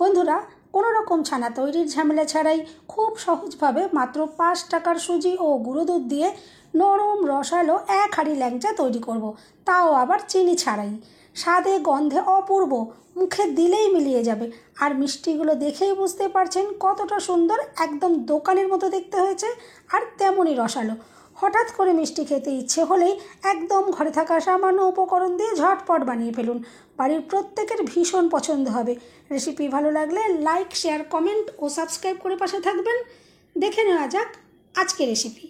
বন্ধুরা, কোনো রকম ছানা তৈরির ঝামেলা ছাড়াই খুব সহজভাবে মাত্র 5 টাকার সুজি ও গুঁড়ো দুধ দিয়ে নরম রসালো এক হাঁড়ি ল্যাংচা তৈরি করব, তাও আবার চিনি ছাড়াই। স্বাদে গন্ধে অপূর্ব, মুখে দিলেই মিলিয়ে যাবে। আর মিষ্টিগুলো দেখেই বুঝতে পারছেন কতটা সুন্দর, একদম দোকানের মতো দেখতে হয়েছে আর তেমনই রসালো। হঠাৎ করে মিষ্টি খেতে ইচ্ছে হলেই একদম ঘরে থাকা সামান্য উপকরণ দিয়ে ঝটপট বানিয়ে ফেলুন। বাড়ির প্রত্যেকের ভীষণ পছন্দ হবে। রেসিপি ভালো লাগলে লাইক, শেয়ার, কমেন্ট ও সাবস্ক্রাইব করে পাশে থাকবেন। দেখে নেওয়া যাক আজকের রেসিপি।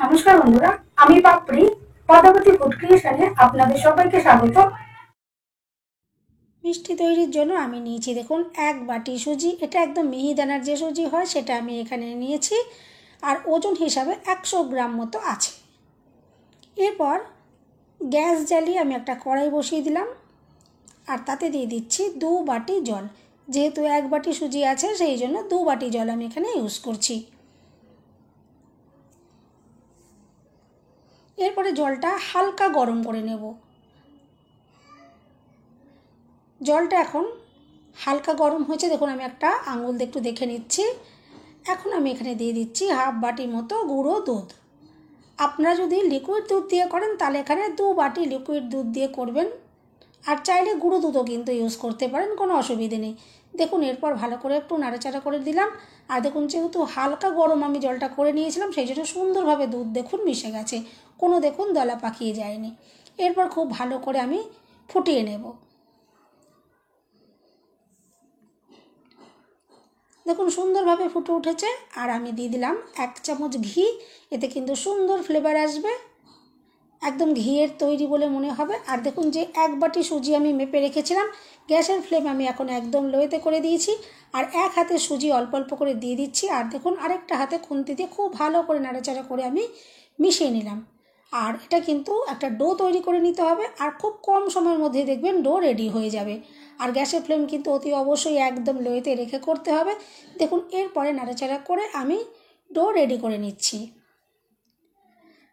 নমস্কার বন্ধুরা, আমি পাপড়ি পদ্মাবতী ফুড ক্রিয়েশনে আপনাদের সবাইকে স্বাগত। মিষ্টি তৈরির জন্য আমি নিয়েছি দেখুন 1 বাটি সুজি। এটা একদম মিহিদানার যে সুজি হয় সেটা আমি এখানে নিয়েছি, আর ওজন হিসাবে 100 গ্রাম মতো আছে। এরপর গ্যাস জ্বালিয়ে আমি একটা কড়াই বসিয়ে দিলাম, আর তাতে দিয়ে দিচ্ছি 2 বাটি জল। যেহেতু 1 বাটি সুজি আছে সেই জন্য 2 বাটি জল আমি এখানে ইউজ করছি। এরপরে জলটা হালকা গরম করে নেব। জলটা এখন হালকা গরম হয়েছে, দেখুন আমি একটা আঙুল দিয়ে একটু দেখে নিচ্ছি। এখন আমি এখানে দিয়ে দিচ্ছি হাফ বাটি মতো গুঁড়ো দুধ। আপনারা যদি লিকুইড দুধ দিয়ে করেন তাহলে এখানে 2 বাটি লিকুইড দুধ দিয়ে করবেন, আর চাইলে গুঁড়ো দুধও কিন্তু ইউজ করতে পারেন, কোনো অসুবিধে নেই। দেখুন এরপর ভালো করে একটু নাড়াচাড়া করে দিলাম। আর দেখুন যেহেতু হালকা গরম আমি জলটা করে নিয়েছিলাম সেই জন্য সুন্দরভাবে দুধ দেখুন মিশে গেছে, কোনো দেখুন দলা পাকিয়ে যায়নি। এরপর খুব ভালো করে আমি ফুটিয়ে নেব। দেখুন সুন্দরভাবে ফুটে উঠেছে, আর আমি দিয়ে দিলাম 1 চামচ ঘি। এতে কিন্তু সুন্দর ফ্লেভার আসবে, একদম ঘিয়ের তৈরি বলে মনে হবে। আর দেখুন যে 1 বাটি সুজি আমি মেপে রেখেছিলাম, গ্যাসের ফ্লেম আমি এখন একদম লোতে করে দিয়েছি। আর এক হাতে সুজি অল্প অল্প করে দিয়ে দিচ্ছি, আর দেখুন আরেকটা হাতে খুন্তি দিয়ে খুব ভালো করে নাড়াচাড়া করে আমি মিশিয়ে নিলাম। আর এটা কিন্তু একটা ডো তৈরি করে নিতে হবে, আর খুব কম সময়ের মধ্যে দেখবেন ডো রেডি হয়ে যাবে। আর গ্যাসের ফ্লেম কিন্তু অতি অবশ্যই একদম লোতে রেখে করতে হবে। দেখুন এরপরে নাড়াচাড়া করে আমি ডো রেডি করে নিচ্ছি।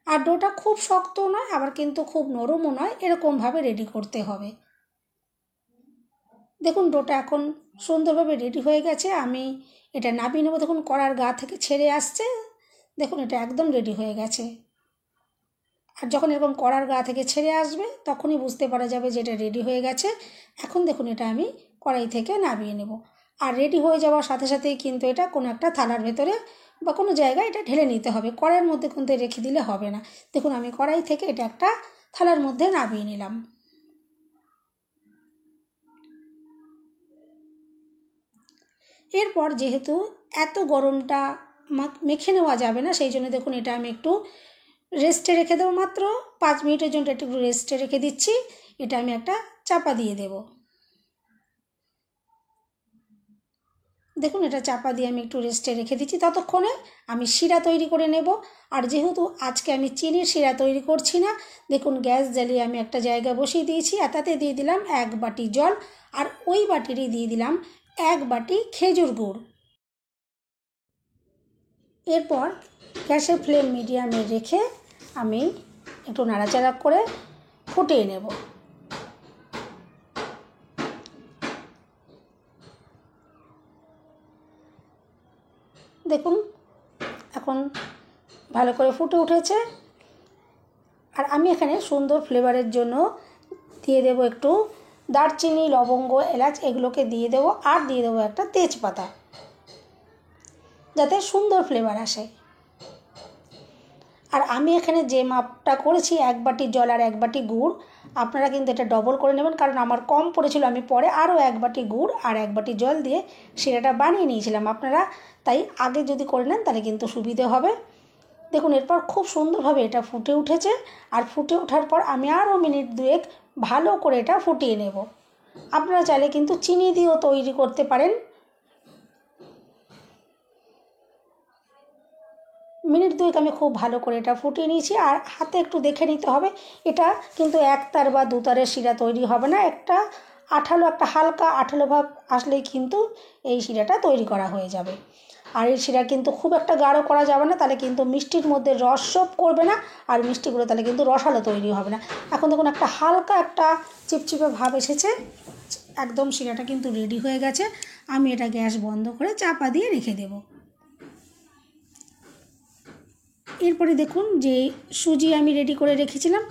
আর ডোটা খুব শক্তও নয় আবার কিন্তু খুব নরমও নয়, এরকমভাবে রেডি করতে হবে। দেখুন ডোটা এখন সুন্দরভাবে রেডি হয়ে গেছে। আমি এটা নামিয়ে নেবো। দেখুন কড়ার গা থেকে ছেড়ে আসছে, দেখুন এটা একদম রেডি হয়ে গেছে। আর যখন এরকম কড়ার গা থেকে ছেড়ে আসবে তখনই বুঝতে পারা যাবে যে এটা রেডি হয়ে গেছে। এখন দেখুন এটা আমি কড়াই থেকে নামিয়ে নেব। আর রেডি হয়ে যাওয়ার সাথে সাথেই কিন্তু এটা কোনো একটা থালার ভেতরে বা কোনো জায়গায় এটা ঢেলে নিতে হবে, কড়াইয়ের মধ্যে কিন্তু রেখে দিলে হবে না। দেখুন আমি কড়াই থেকে এটা একটা থালার মধ্যে নামিয়ে নিলাম। এরপর যেহেতু এত গরমটা মেখে নেওয়া যাবে না সেই জন্য দেখুন এটা আমি একটু রেস্টে রেখে দেবো, মাত্র 5 মিনিটের জন্য একটু রেস্টে রেখে দিচ্ছি। এটা আমি একটা চাপা দিয়ে দেব। দেখুন এটা চাপা দিয়ে আমি একটু রেস্টে রেখে দিচ্ছি, ততক্ষণে আমি শিরা তৈরি করে নেব। আর যেহেতু আজকে আমি চিনির শিরা তৈরি করছি না, দেখুন গ্যাস জ্বালিয়ে আমি একটা জায়গা বসিয়ে দিয়েছি, আর তাতে দিয়ে দিলাম 1 বাটি জল, আর ওই বাটিরই দিয়ে দিলাম 1 বাটি খেজুর গুড়। এরপর গ্যাসের ফ্লেম মিডিয়ামে রেখে আমি একটু নাড়াচাড়া করে ফুটিয়ে নেব। দেখুন এখন ভালো করে ফুটে উঠেছে। আর আমি এখানে সুন্দর ফ্লেভারের জন্য দিয়ে দেবো একটু দারচিনি, লবঙ্গ, এলাচ এগুলোকে দিয়ে দেবো, আর দিয়ে দেবো একটা তেজপাতা, যাতে সুন্দর ফ্লেভার আসে। আর আমি এখানে যে মাপটা করেছি 1 বাটি জল আর 1 বাটি গুড়, আপনারা কিন্তু এটা ডবল করে নেবেন, কারণ আমার কম পড়েছিল। আমি পরে আরও 1 বাটি গুড় আর 1 বাটি জল দিয়ে শিরাটা বানিয়ে নিয়েছিলাম। আপনারা তাই আগে যদি করে নেন তাহলে কিন্তু সুবিধে হবে। দেখুন এরপর খুব সুন্দরভাবে এটা ফুটে উঠেছে, আর ফুটে ওঠার পর আমি আরও মিনিট 2 ভালো করে এটা ফুটিয়ে নেব। আপনারা চাইলে কিন্তু চিনি দিয়েও তৈরি করতে পারেন। মিনিট 2 আমি খুব ভালো করে এটা ফুটিয়ে নিয়েছি। আর হাতে একটু দেখে নিতে হবে, এটা কিন্তু 1 তার বা 2 তারের শিরা তৈরি হবে না, একটা আঠালো, একটা হালকা আঠালো ভাব আসলেই কিন্তু এই শিরাটা তৈরি করা হয়ে যাবে। আর এই শিরা কিন্তু খুব একটা গাঢ় করা যাবে না, তাহলে কিন্তু মিষ্টির মধ্যে রস শোপ করবে না, আর মিষ্টিগুলো তাহলে কিন্তু রসালো তৈরি হবে না। এখন দেখুন একটা হালকা একটা চিপচিপে ভাব এসেছে, একদম শিরাটা কিন্তু রেডি হয়ে গেছে। আমি এটা গ্যাস বন্ধ করে চাপা দিয়ে রেখে দেব। এরপরে দেখুন যে সুজি আমি রেডি করে রেখেছিলাম,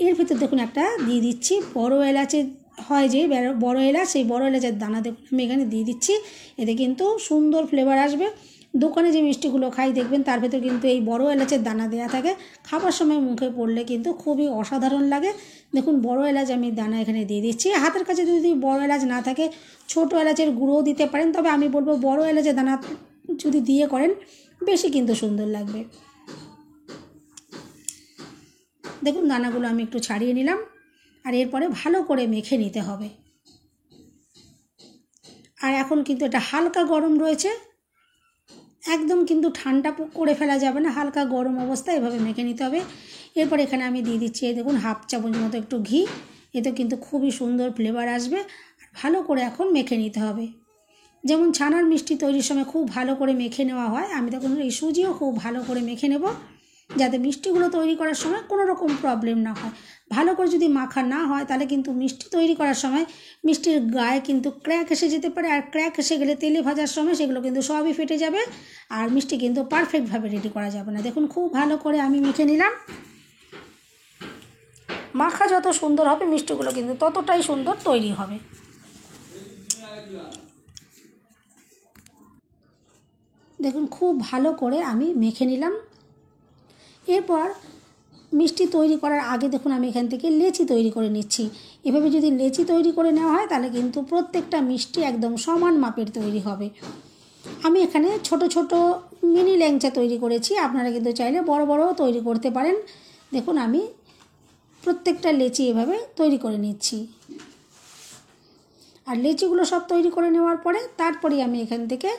এর ভিতর দেখুন একটা দিয়ে দিচ্ছি বড় এলাচের হয় যে বড় এলাচ, সেই বড় এলাচের দানা দেখুন আমি এখানে দিয়ে দিচ্ছি। এতে কিন্তু সুন্দর ফ্লেভার আসবে। দোকানে যে মিষ্টিগুলো খাই দেখবেন তার ভেতর কিন্তু এই বড় এলাচের দানা দেওয়া থাকে, খাবার সময় মুখে পড়লে কিন্তু খুবই অসাধারণ লাগে। দেখুন বড় এলাচ আমি দানা এখানে দিয়ে দিচ্ছি। হাতের কাছে যদি বড় এলাচ না থাকে ছোট এলাচের গুঁড়োও দিতে পারেন, তবে আমি বলবো বড় এলাচের দানা যদি দিয়ে করেন বেশি কিন্তু সুন্দর লাগবে। দেখুন দানাগুলো আমি একটু ছাড়িয়ে নিলাম, আর এরপরে ভালো করে মেখে নিতে হবে। আর এখন কিন্তু এটা হালকা গরম রয়েছে, একদম কিন্তু ঠান্ডা করে ফেলা যাবে না, হালকা গরম অবস্থায় এভাবে মেখে নিতে হবে। এরপর এখানে আমি দিয়ে দিচ্ছি দেখুন হাফ চামচ মতো একটু ঘি, এতে কিন্তু খুবই সুন্দর ফ্লেভার আসবে। আর ভালো করে এখন মেখে নিতে হবে। যেমন ছানার মিষ্টি তৈরির সময় খুব ভালো করে মেখে নেওয়া হয়, আমি দেখুন এই সুজিও খুব ভালো করে মেখে নেব, যাতে মিষ্টিগুলো তৈরি করার সময় কোনো রকম প্রবলেম না হয়। ভালো করে যদি মাখা না হয় তাহলে কিন্তু মিষ্টি তৈরি করার সময় মিষ্টির গায়ে কিন্তু ক্র্যাক এসে যেতে পারে, আর ক্র্যাক এসে গেলে তেলে ভাজার সময় সেগুলো কিন্তু সবই ফেটে যাবে, আর মিষ্টি কিন্তু পারফেক্টভাবে রেডি করা যাবে না। দেখুন খুব ভালো করে আমি মেখে নিলাম। মাখা যত সুন্দর হবে মিষ্টিগুলো কিন্তু ততটাই সুন্দর তৈরি হবে। দেখুন খুব ভালো করে আমি মেখে নিলাম। এরপর মিষ্টি তৈরি করার আগে দেখুন আমি এখান থেকে লেচি তৈরি করে নিচ্ছি। এভাবে যদি লেচি তৈরি করে নেওয়া হয় তাহলে কিন্তু প্রত্যেকটা মিষ্টি একদম সমান মাপের তৈরি হবে। আমি এখানে ছোট ছোট মিনি ল্যাংচা তৈরি করেছি, আপনারা কিন্তু চাইলে বড় বড়ও তৈরি করতে পারেন। দেখুন আমি প্রত্যেকটা লেচি এভাবে তৈরি করে নিচ্ছি। আর লেচিগুলো সব তৈরি করে নেওয়ার পরে তারপরে আমি এখান থেকে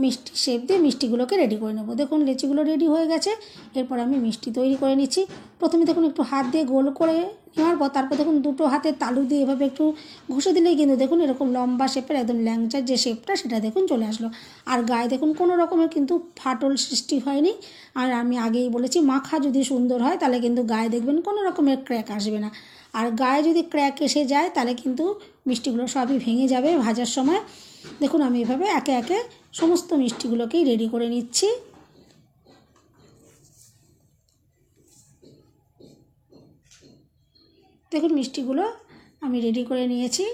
মিষ্টি শেপ দিয়ে মিষ্টিগুলোকে রেডি করে নেব। দেখুন লেচিগুলো রেডি হয়ে গেছে, এরপর আমি মিষ্টি তৈরি করে নিচ্ছি। প্রথমে দেখুন একটু হাত দিয়ে গোল করে নেওয়ার পর তারপর দেখুন দুটো হাতে তালু দিয়ে এভাবে একটু ঘষে দিলেই কিন্তু দেখুন এরকম লম্বা শেপের একদম ল্যাংচার যে শেপটা সেটা দেখুন চলে আসলো। আর গায়ে দেখুন কোনো রকমের কিন্তু ফাটল সৃষ্টি হয়নি। আর আমি আগেই বলেছি মাখা যদি সুন্দর হয় তাহলে কিন্তু গায়ে দেখবেন কোনো রকমের ক্র্যাক আসবে না। আর গায়ে যদি ক্র্যাক এসে যায় তাহলে কিন্তু মিষ্টিগুলো সবই ভেঙে যাবে ভাজার সময়। দেখুন আমি এভাবে একে একে সমস্ত মিষ্টিগুলোকেই রেডি করে নিচ্ছি। দেখুন মিষ্টিগুলো আমি রেডি করে নিয়েছি।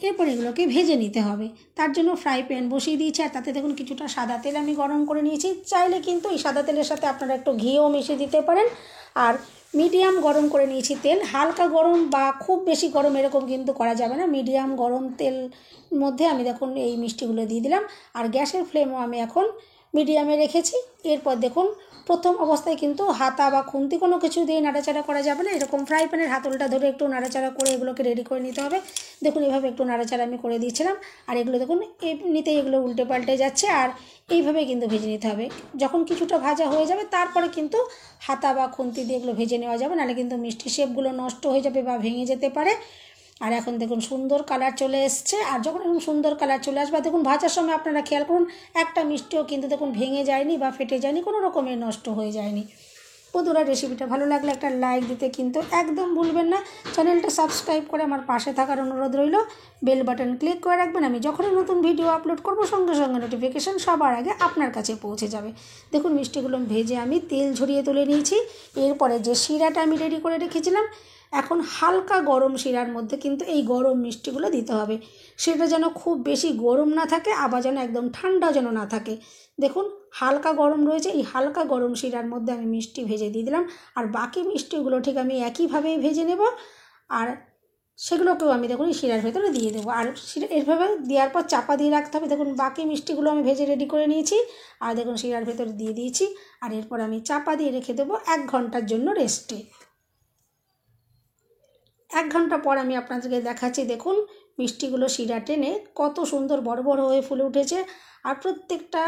এরপর এগুলোকে ভেজে নিতে হবে, তার জন্য ফ্রাই প্যান বসিয়ে দিয়েছি, আর তাতে দেখুন কিছুটা সাদা তেল আমি গরম করে নিয়েছি। চাইলে কিন্তু এই সাদা তেলের সাথে আপনারা একটু ঘিও মিশিয়ে দিতে পারেন। আর মিডিয়াম গরম করে নিয়েছি তেল, হালকা গরম বা খুব বেশি গরম এরকম কিন্তু করা যাবে না। মিডিয়াম গরম তেল মধ্যে আমি দেখুন এই মিষ্টিগুলো দিয়ে দিলাম, আর গ্যাসের ফ্লেমও আমি এখন মিডিয়ামে রেখেছি। এরপর দেখুন প্রথম অবস্থায় কিন্তু হাতা বা খুন্তি কোনো কিছু দিয়ে নাড়াচাড়া করা যাবে না, এরকম ফ্রাই প্যানের হাতলটা ধরে একটু নাড়াচাড়া করে এগুলোকে রেডি করে নিতে হবে। দেখুন এভাবে একটু নাড়াচাড়া আমি করে দিয়েছিলাম, আর এগুলো দেখুন এমনিতেই এগুলো উল্টে পাল্টে যাচ্ছে, আর এইভাবে কিন্তু ভেজে নিতে হবে। যখন কিছুটা ভাজা হয়ে যাবে তারপরে কিন্তু হাতা বা খুন্তি দিয়ে এগুলো ভেজে নেওয়া যাবে, নাহলে কিন্তু মিষ্টি শেপগুলো নষ্ট হয়ে যাবে বা ভেঙে যেতে পারে। আর এখন দেখুন সুন্দর কালার চলে এসছে, আর যখন এরকম সুন্দর কালার চলে আসবে দেখুন ভাজার সময় আপনারা খেয়াল করুন একটা মিষ্টিও কিন্তু দেখুন ভেঙে যায়নি বা ফেটে যায়নি, কোনো রকমের নষ্ট হয়ে যায়নি। বন্ধুরা রেসিপিটা ভালো লাগলে একটা লাইক দিতে কিন্তু একদম ভুলবেন না। চ্যানেলটা সাবস্ক্রাইব করে আমার পাশে থাকার অনুরোধ রইল। বেল বাটন ক্লিক করে রাখবেন, আমি যখনই নতুন ভিডিও আপলোড করব সঙ্গে সঙ্গে নোটিফিকেশান সবার আগে আপনার কাছে পৌঁছে যাবে। দেখুন মিষ্টিগুলো ভেজে আমি তেল ঝরিয়ে তুলে নিয়েছি। এরপরে যে শিরাটা আমি রেডি করে রেখেছিলাম, এখন হালকা গরম শিরার মধ্যে কিন্তু এই গরম মিষ্টিগুলো দিতে হবে। সেটা যেন খুব বেশি গরম না থাকে, আবার যেন একদম ঠান্ডা যেন না থাকে। দেখুন হালকা গরম রয়েছে, এই হালকা গরম শিরার মধ্যে আমি মিষ্টি ভেজে দিয়ে দিলাম, আর বাকি মিষ্টিগুলো ঠিক আমি একইভাবেই ভেজে নেব, আর সেগুলোকেও আমি দেখুন এই শিরার ভেতরে দিয়ে দেবো। আর এভাবে দেওয়ার পর চাপা দিয়ে রাখতে হবে। দেখুন বাকি মিষ্টিগুলো আমি ভেজে রেডি করে নিয়েছি, আর দেখুন শিরার ভেতরে দিয়ে দিয়েছি, আর এরপর আমি চাপা দিয়ে রেখে দেবো 1 ঘন্টার জন্য রেস্টে। 1 ঘন্টা পর আমি আপনাদেরকে দেখাচ্ছি। দেখুন মিষ্টিগুলো শিরা টেনে কত সুন্দর বড় বড় হয়ে ফুলে উঠেছে। আর প্রত্যেকটা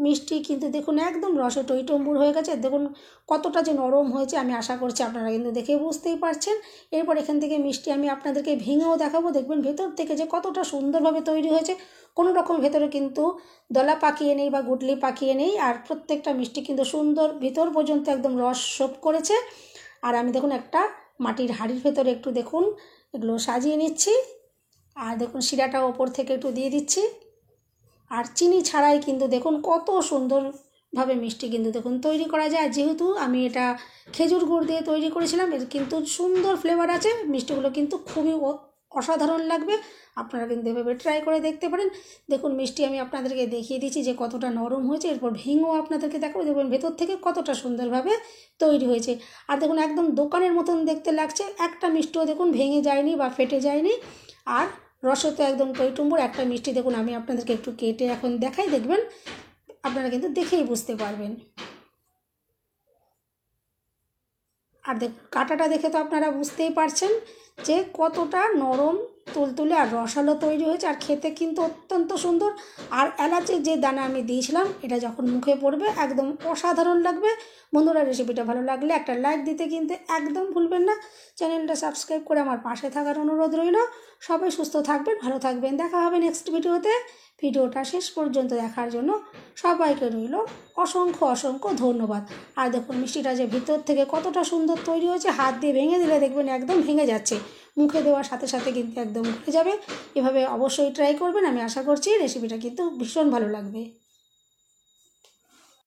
মিষ্টি কিন্তু দেখুন একদম রসে টইটম্বুর হয়ে গেছে। দেখুন কতটা যে নরম হয়েছে, আমি আশা করছি আপনারা কিন্তু দেখে বুঝতেই পারছেন। এরপর এখান থেকে মিষ্টি আমি আপনাদেরকে ভেঙেও দেখাবো, দেখবেন ভেতর থেকে যে কতটা সুন্দরভাবে তৈরি হয়েছে। কোনো রকম ভেতরে কিন্তু দলা পাকিয়ে নেই বা গুটলি পাকিয়ে নেই। আর প্রত্যেকটা মিষ্টি কিন্তু সুন্দর ভিতর পর্যন্ত একদম রস শোপ করেছে। আর আমি দেখুন একটা মাটির হাঁড়ির ভেতরে একটু দেখুন এগুলো সাজিয়ে নিচ্ছি। আর দেখুন শিরাটা ওপর থেকে একটু দিয়ে দিচ্ছি। আর চিনি ছাড়াই কিন্তু দেখুন কত সুন্দরভাবে মিষ্টি কিন্তু দেখুন তৈরি করা যায়। যেহেতু আমি এটা খেজুর গুড় দিয়ে তৈরি করেছিলাম, এর কিন্তু সুন্দর ফ্লেভার আছে। মিষ্টিগুলো কিন্তু খুবই অসাধারণ লাগবে। আপনারা কিন্তু এভাবে ট্রাই করে দেখতে পারেন। দেখুন মিষ্টি আমি আপনাদেরকে দেখিয়ে দিচ্ছি যে কতটা নরম হয়েছে। এরপর ভেঙেও আপনাদেরকে দেখাবো, দেখবেন ভেতর থেকে কতটা সুন্দরভাবে তৈরি হয়েছে। আর দেখুন একদম দোকানের মতন দেখতে লাগছে। একটা মিষ্টিও দেখুন ভেঙে যায়নি বা ফেটে যায়নি। আর রসে তো একদম টইটুম্বুর। একটা মিষ্টি দেখুন আমি আপনাদেরকে একটু কেটে এখন দেখাই, দেখবেন আপনারা কিন্তু দেখেই বুঝতে পারবেন। আর কাটাটা দেখে তো আপনারা বুঝতেই পারছেন যে কতটা নরম তুলতুলে আর রসালো তৈরি হয়েছে। আর খেতে কিন্তু অত্যন্ত সুন্দর। আর এলাচের যে দানা আমি দিয়েছিলাম, এটা যখন মুখে পড়বে একদম অসাধারণ লাগবে। বন্ধুরা, রেসিপিটা ভালো লাগলে একটা লাইক দিতে কিন্তু একদম ভুলবেন না। চ্যানেলটা সাবস্ক্রাইব করে আমার পাশে থাকার অনুরোধ রইল। সবাই সুস্থ থাকবেন, ভালো থাকবেন। দেখা হবে নেক্সট ভিডিওতে। ভিডিওটা শেষ পর্যন্ত দেখার জন্য সবাইকে রইল অসংখ্য অসংখ্য ধন্যবাদ। আর দেখুন মিষ্টিটা যে ভিতর থেকে কতটা সুন্দর তৈরি হয়েছে, হাত দিয়ে ভেঙে দিলে দেখবেন একদম ভেঙে যাচ্ছে, মুখে দেওয়ার সাথে সাথে কিন্তু একদম ঘুরে যাবে। এভাবে অবশ্যই ট্রাই করবেন। আমি আশা করছি রেসিপিটা কিন্তু ভীষণ ভালো লাগবে।